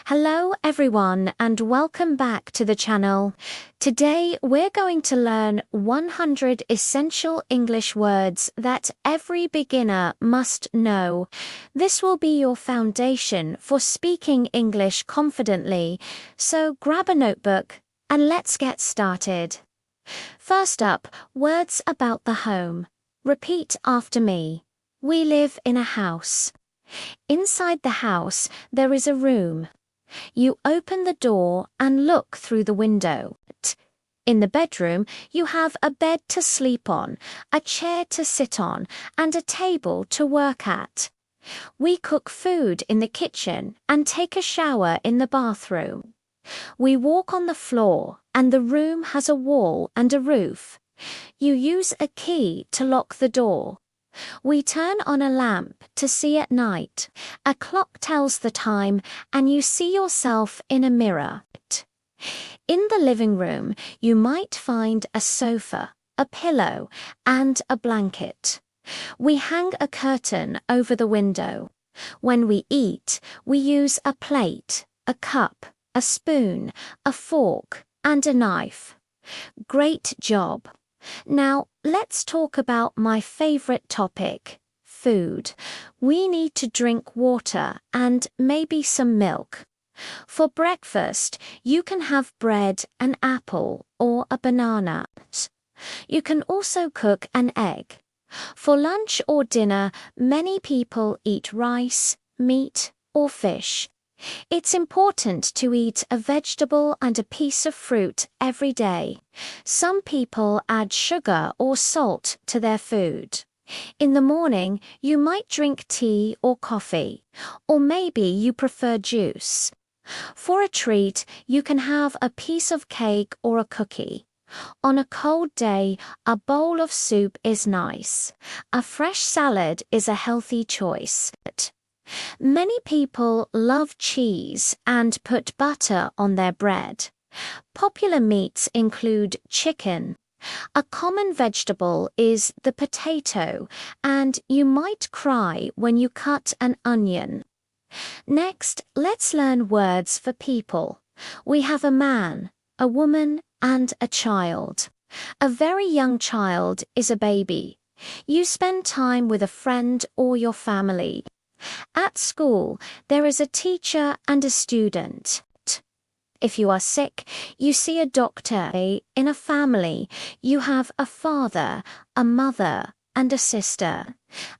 Hello everyone and welcome back to the channel. Today we're going to learn 100 essential English words that every beginner must know. This will be your foundation for speaking English confidently, so grab a notebook and let's get started. First up, words about the home. Repeat after me. We live in a house. Inside the house, there is a room. You open the door and look through the window. In the bedroom, you have a bed to sleep on, a chair to sit on, and a table to work at. We cook food in the kitchen and take a shower in the bathroom. We walk on the floor, and the room has a wall and a roof. You use a key to lock the door. We turn on a lamp to see at night. A clock tells the time, and you see yourself in a mirror. In the living room, you might find a sofa, a pillow, and a blanket. We hang a curtain over the window. When we eat, we use a plate, a cup, a spoon, a fork, and a knife. Great job! Now, let's talk about my favorite topic, food. We need to drink water and maybe some milk. For breakfast, you can have bread, an apple, or a banana. You can also cook an egg. For lunch or dinner, many people eat rice, meat, or fish. It's important to eat a vegetable and a piece of fruit every day. Some people add sugar or salt to their food. In the morning, you might drink tea or coffee, or maybe you prefer juice. For a treat, you can have a piece of cake or a cookie. On a cold day, a bowl of soup is nice. A fresh salad is a healthy choice. Many people love cheese and put butter on their bread. Popular meats include chicken. A common vegetable is the potato, and you might cry when you cut an onion. Next, let's learn words for people. We have a man, a woman, and a child. A very young child is a baby. You spend time with a friend or your family. At school, there is a teacher and a student. If you are sick, you see a doctor. In a family, you have a father, a mother, and a sister.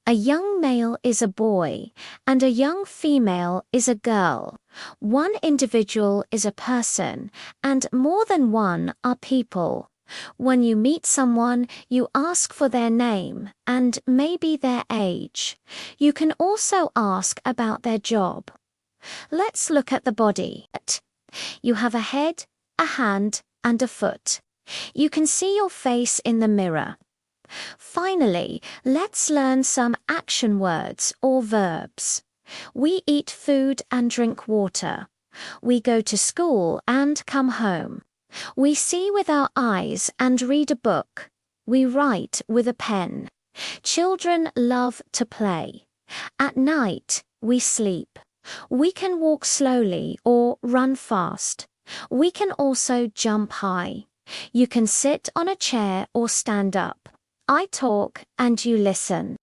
A young male is a boy, and a young female is a girl. One individual is a person, and more than one are people. When you meet someone, you ask for their name and maybe their age. You can also ask about their job. Let's look at the body. You have a head, a hand, and a foot. You can see your face in the mirror. Finally, let's learn some action words or verbs. We eat food and drink water. We go to school and come home. We see with our eyes and read a book. We write with a pen. Children love to play. At night, we sleep. We can walk slowly or run fast. We can also jump high. You can sit on a chair or stand up. I talk and you listen.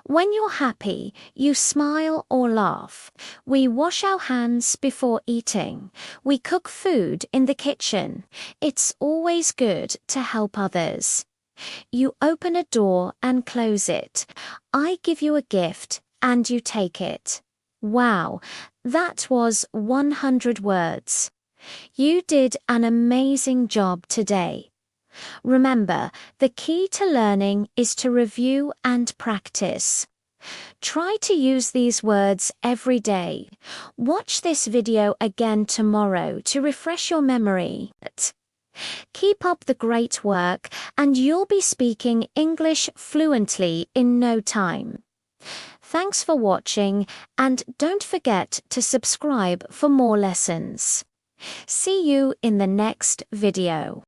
When you're happy, you smile or laugh. We wash our hands before eating. We cook food in the kitchen. It's always good to help others. You open a door and close it. I give you a gift and you take it. Wow, that was 100 words. You did an amazing job today. Remember, the key to learning is to review and practice. Try to use these words every day. Watch this video again tomorrow to refresh your memory. Keep up the great work, and you'll be speaking English fluently in no time. Thanks for watching, and don't forget to subscribe for more lessons. See you in the next video.